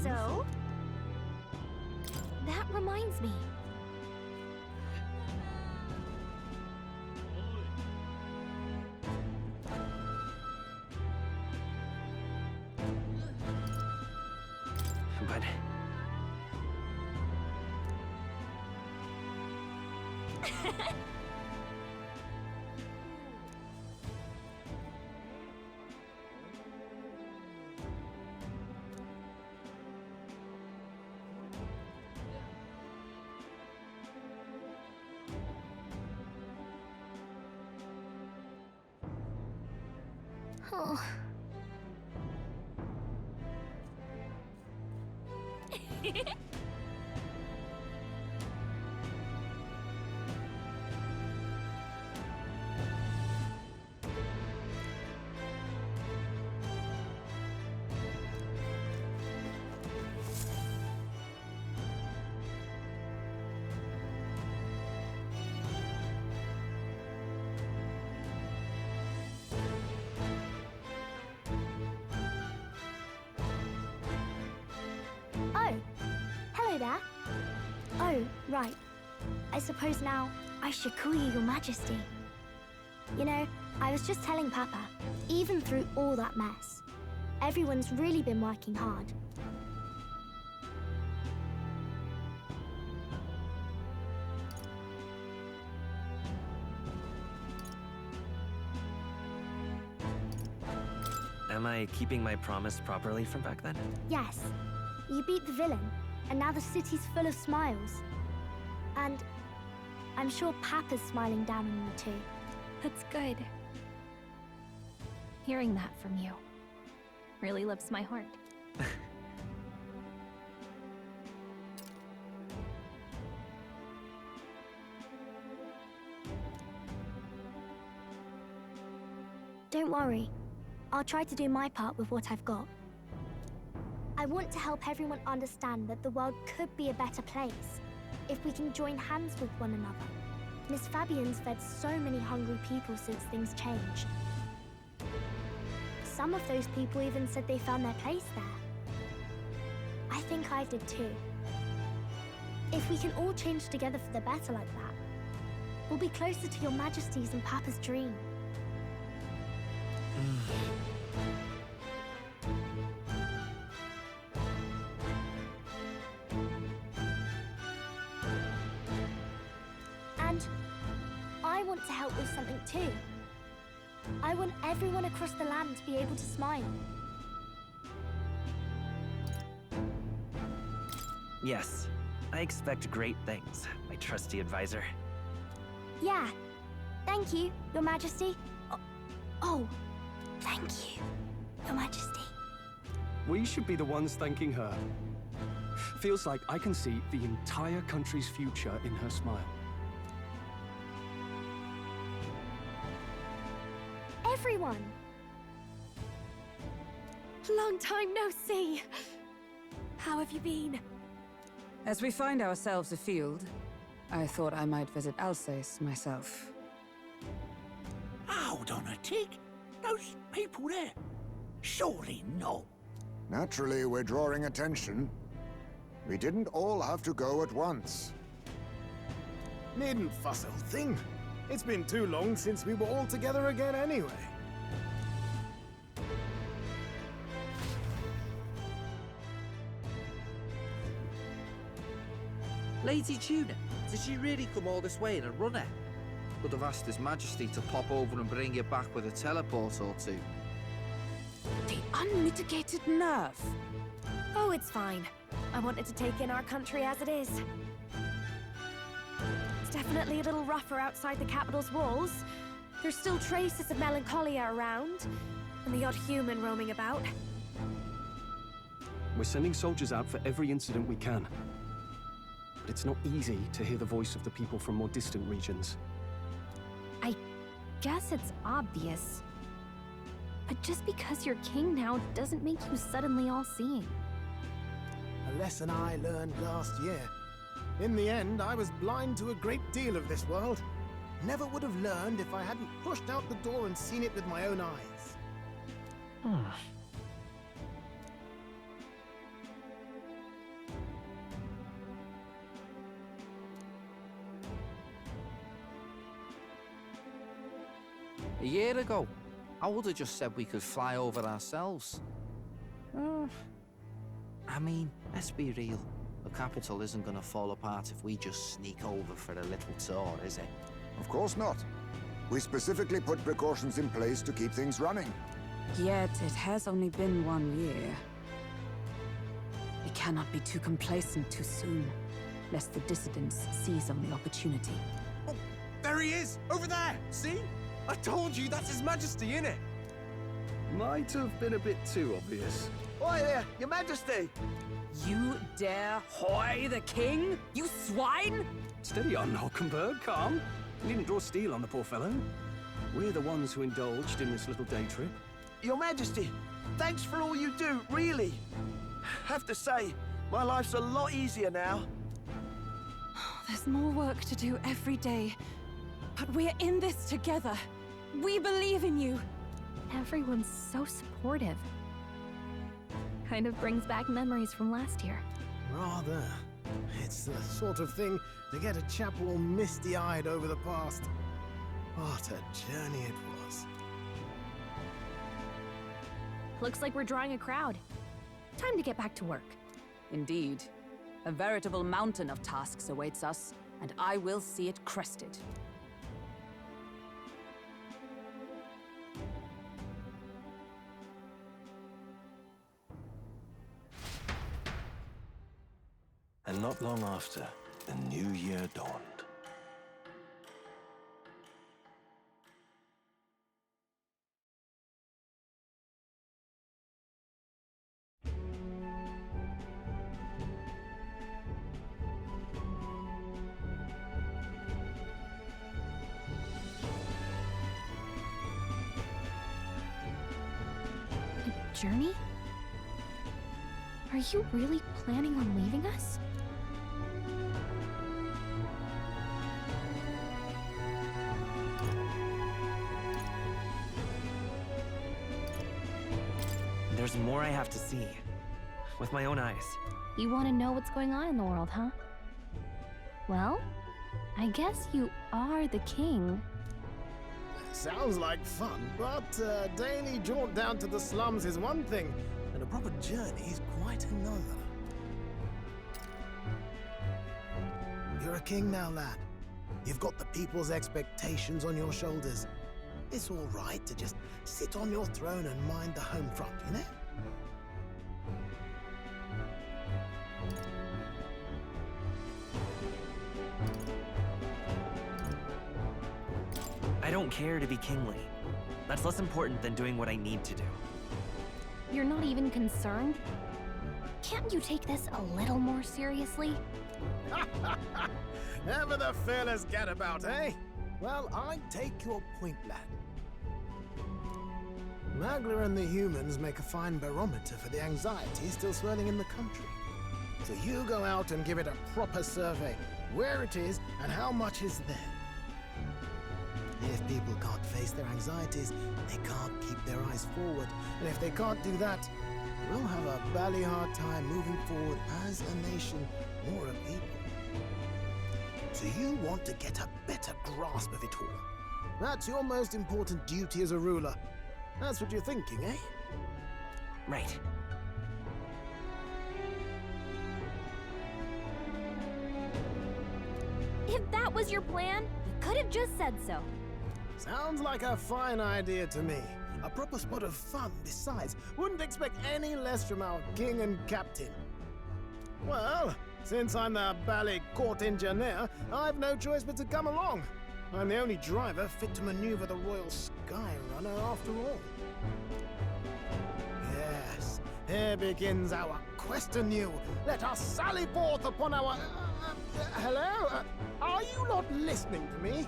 So, that reminds me. But... Oh. Oh, hello there. Oh, right. I suppose now I should call you Your Majesty. You know, I was just telling Papa, even through all that mess, everyone's really been working hard. Am I keeping my promise properly from back then? Yes, you beat the villain, and now the city's full of smiles. And I'm sure Papa's smiling down on you too. That's good. Hearing that from you really lifts my heart. Don't worry. I'll try to do my part with what I've got. I want to help everyone understand that the world could be a better place if we can join hands with one another. Miss Fabian's fed so many hungry people since things changed. Some of those people even said they found their place there. I think I did too. If we can all change together for the better like that, we'll be closer to Your Majesty's and Papa's dream. And I want to help with something too. I want everyone across the land to be able to smile. Yes, I expect great things, my trusty advisor. Yeah. Thank you, Your Majesty. Oh, thank you, Your Majesty. We should be the ones thanking her. Feels like I can see the entire country's future in her smile. Everyone! Long time no see. How have you been? As we find ourselves afield, I thought I might visit Alsace myself. Hold on a tick. Those people there? Surely not. Naturally, we're drawing attention. We didn't all have to go at once. Needn't fuss, old thing. It's been too long since we were all together again anyway. Lady Tuna, did she really come all this way in a runner? Would have asked His Majesty to pop over and bring you back with a teleport or two. The unmitigated nerve! Oh, it's fine. I wanted to take in our country as it is. It's definitely a little rougher outside the capital's walls. There's still traces of melancholia around, and the odd human roaming about. We're sending soldiers out for every incident we can. But it's not easy to hear the voice of the people from more distant regions. I guess it's obvious. But just because you're king now doesn't make you suddenly all-seeing. A lesson I learned last year. In the end, I was blind to a great deal of this world. Never would have learned if I hadn't pushed out the door and seen it with my own eyes. A year ago, I would have just said we could fly over ourselves. I mean, let's be real. The capital isn't gonna fall apart if we just sneak over for a little tour, is it? Of course not. We specifically put precautions in place to keep things running. Yet it has only been 1 year. We cannot be too complacent too soon, lest the dissidents seize on the opportunity. Oh, there he is! Over there! See? I told you, that's His Majesty, innit? Might have been a bit too obvious. Oi there, Your Majesty! You dare hoy the king? You swine! Steady on, Hockenberg, calm. You needn't draw steel on the poor fellow. We're the ones who indulged in this little day trip. Your Majesty, thanks for all you do, really. Have to say, my life's a lot easier now. There's more work to do every day, but we're in this together. We believe in you. Everyone's so supportive. Kind of brings back memories from last year. Rather. It's the sort of thing to get a chap all misty-eyed over the past. What a journey it was. Looks like we're drawing a crowd. Time to get back to work. Indeed. A veritable mountain of tasks awaits us, and I will see it crested. And not long after, the new year dawned. A journey? Are you really planning on leaving us? There's more I have to see. With my own eyes. You want to know what's going on in the world, huh? Well, I guess you are the king. Sounds like fun, but a daily jaunt down to the slums is one thing, and a proper journey is quite another. You're a king now, lad. You've got the people's expectations on your shoulders. It's all right to just sit on your throne and mind the home front, you know? I don't care to be kingly. That's less important than doing what I need to do. You're not even concerned? Can't you take this a little more seriously? Ever the fearless gadabout, eh? Well, I take your point, lad. Magler and the humans make a fine barometer for the anxiety still swirling in the country. So you go out and give it a proper survey, where it is and how much is there. If people can't face their anxieties, they can't keep their eyes forward. And if they can't do that, we'll have a bally hard time moving forward as a nation or a people. So you want to get a better grasp of it all. That's your most important duty as a ruler. That's what you're thinking, eh? Right. If that was your plan, you could have just said so. Sounds like a fine idea to me. A proper spot of fun, besides. Wouldn't expect any less from our king and captain. Well, since I'm the bally court engineer, I've no choice but to come along. I'm the only driver fit to maneuver the Royal Skyrunner after all. Yes, here begins our quest anew. Let us sally forth upon our... hello? Are you not listening to me?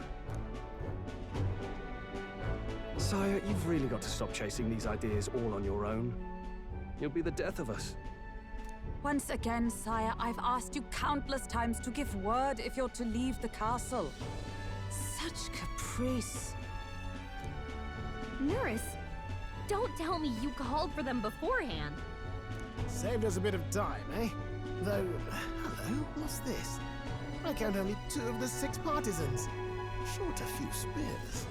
Sire, you've really got to stop chasing these ideas all on your own. You'll be the death of us. Once again, sire, I've asked you countless times to give word if you're to leave the castle. Such caprice. Nurse, don't tell me you called for them beforehand. Saved us a bit of time, eh? Though, hello, what's this? I count only 2 of the 6 partisans. Short a few spears.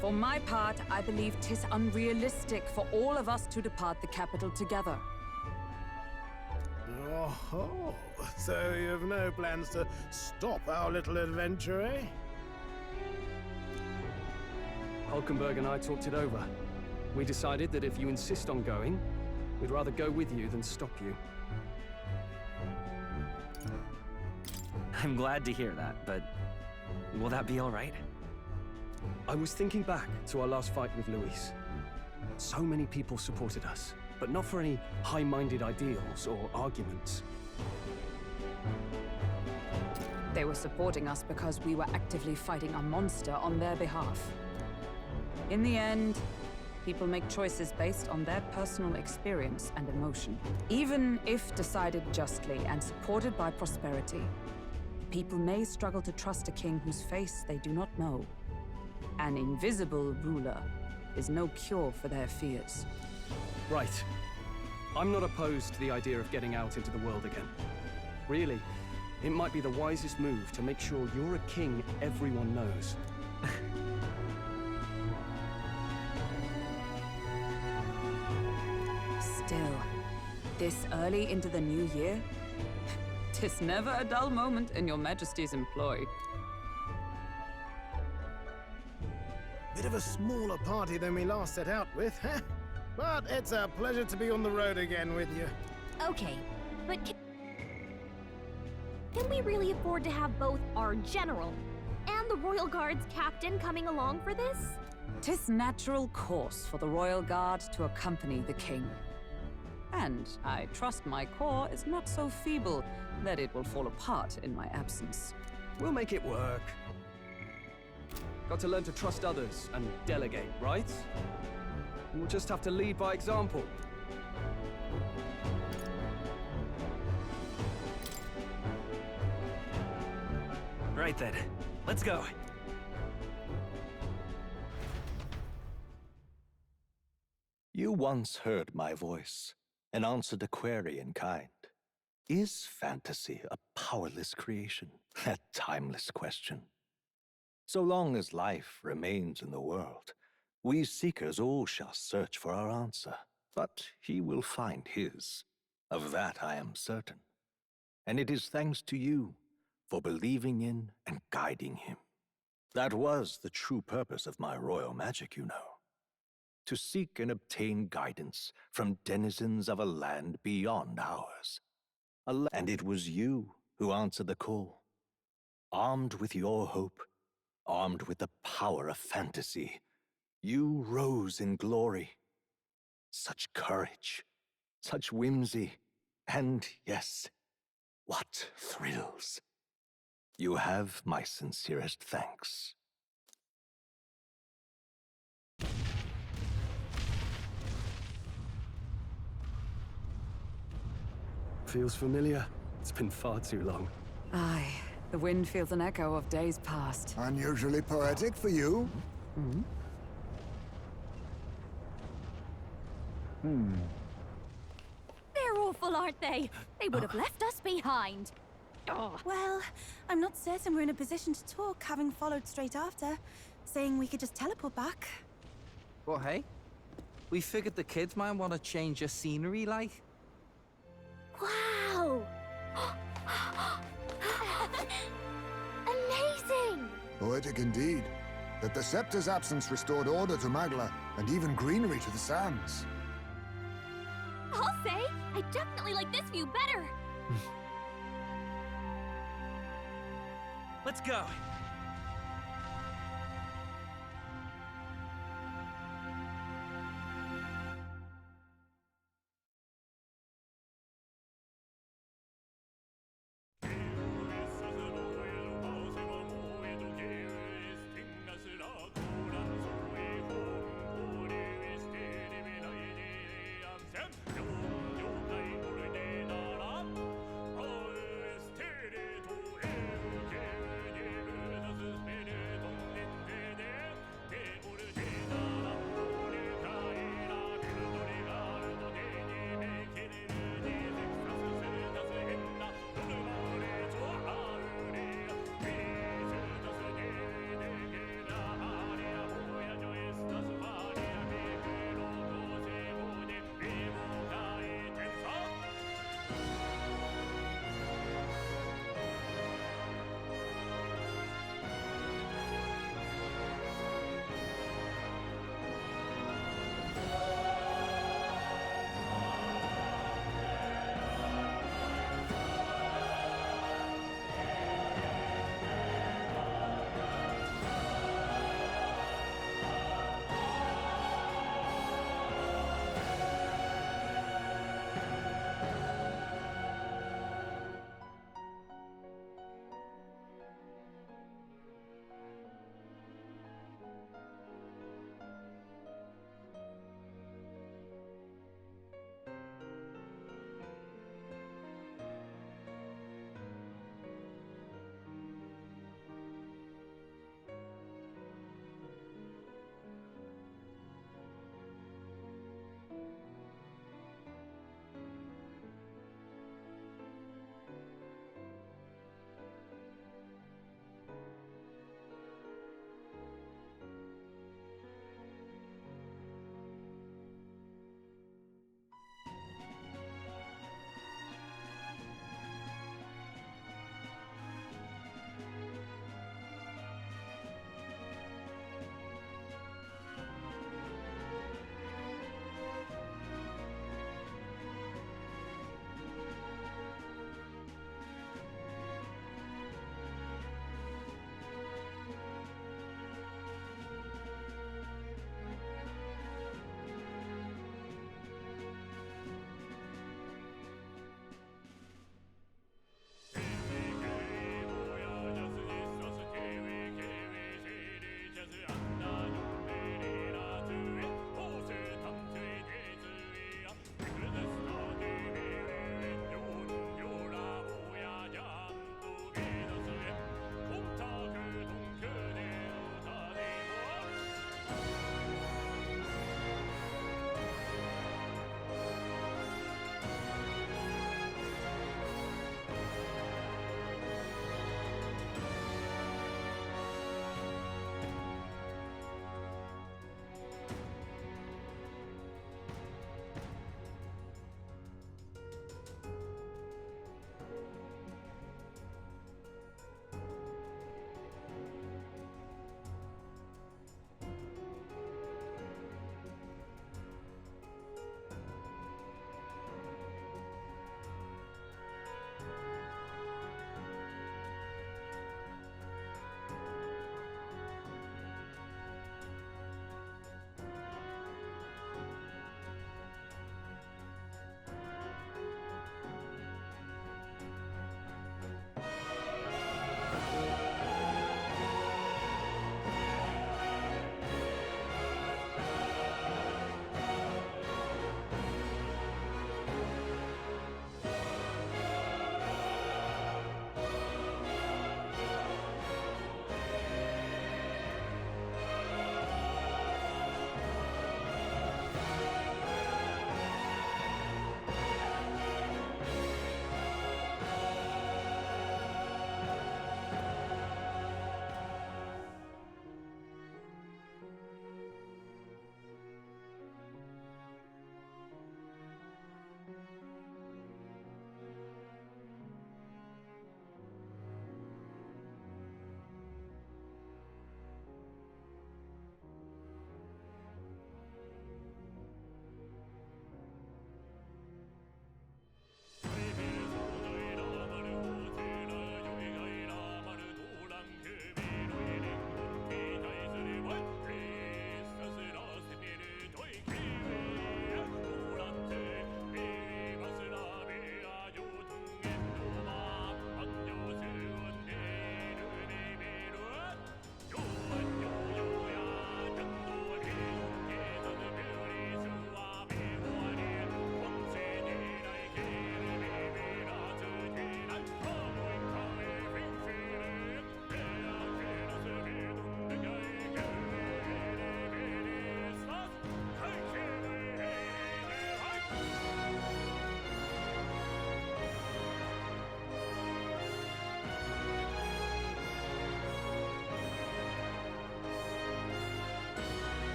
For my part, I believe 'tis unrealistic for all of us to depart the capital together. Oh, so you have no plans to stop our little adventure, eh? Hulkenberg and I talked it over. We decided that if you insist on going, we'd rather go with you than stop you. I'm glad to hear that, but will that be all right? I was thinking back to our last fight with Luis. So many people supported us, but not for any high-minded ideals or arguments. They were supporting us because we were actively fighting a monster on their behalf. In the end, people make choices based on their personal experience and emotion. Even if decided justly and supported by prosperity, people may struggle to trust a king whose face they do not know. An invisible ruler is no cure for their fears. Right. I'm not opposed to the idea of getting out into the world again. Really, it might be the wisest move to make sure you're a king everyone knows. Still, this early into the new year, 'tis never a dull moment in your Majesty's employ. Bit of a smaller party than we last set out with, huh? But it's a pleasure to be on the road again with you. Okay, but can we really afford to have both our general and the Royal Guard's captain coming along for this? 'Tis natural course for the Royal Guard to accompany the king. And I trust my corps is not so feeble that it will fall apart in my absence. We'll make it work. Got to learn to trust others and delegate, right? We'll just have to lead by example. Right then, let's go. You once heard my voice and answered a query in kind. Is fantasy a powerless creation? A timeless question. So long as life remains in the world, we seekers all shall search for our answer, but he will find his. Of that I am certain. And it is thanks to you for believing in and guiding him. That was the true purpose of my royal magic, you know. To seek and obtain guidance from denizens of a land beyond ours. And it was you who answered the call. Armed with your hope, armed with the power of fantasy, you rose in glory. Such courage, such whimsy, and yes, what thrills. You have my sincerest thanks. Feels familiar. It's been far too long. Aye, the wind feels an echo of days past. Unusually poetic for you. They're awful, aren't they? They would have left us behind. Well, I'm not certain we're in a position to talk, having followed straight after, saying we could just teleport back. But hey, we figured the kids might want to change your scenery, like. Wow! Amazing! Poetic indeed. That the scepter's absence restored order to Magla, and even greenery to the sands. I'll say, I definitely like this view better. Let's go.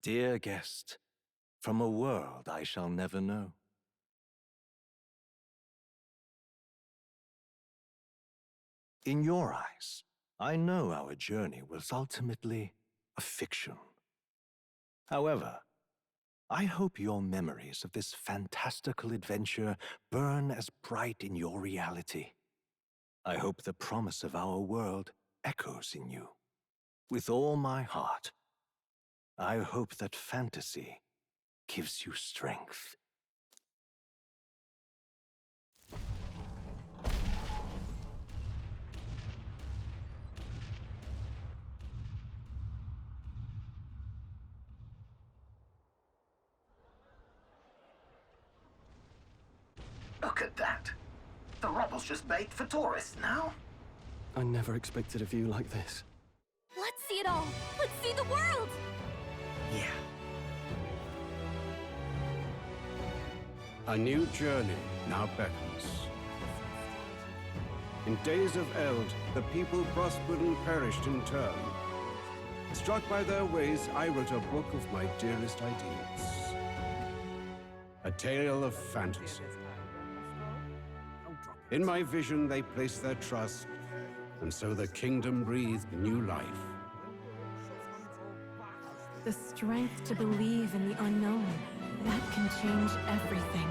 Dear guest, from a world I shall never know. In your eyes, I know our journey was ultimately a fiction. However, I hope your memories of this fantastical adventure burn as bright in your reality. I hope the promise of our world echoes in you. With all my heart, I hope that fantasy gives you strength. Look at that. The rubble's just bait for tourists now. I never expected a view like this. Let's see it all. Let's see the world. Yeah. A new journey now beckons. In days of eld, the people prospered and perished in turn. Struck by their ways, I wrote a book of my dearest ideas. A tale of fantasy. In my vision, they placed their trust, and so the kingdom breathed new life. The strength to believe in the unknown, that can change everything.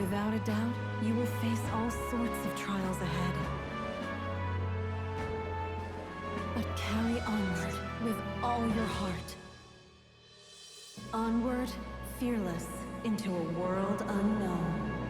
Without a doubt, you will face all sorts of trials ahead. But carry onward with all your heart. Onward, fearless, into a world unknown.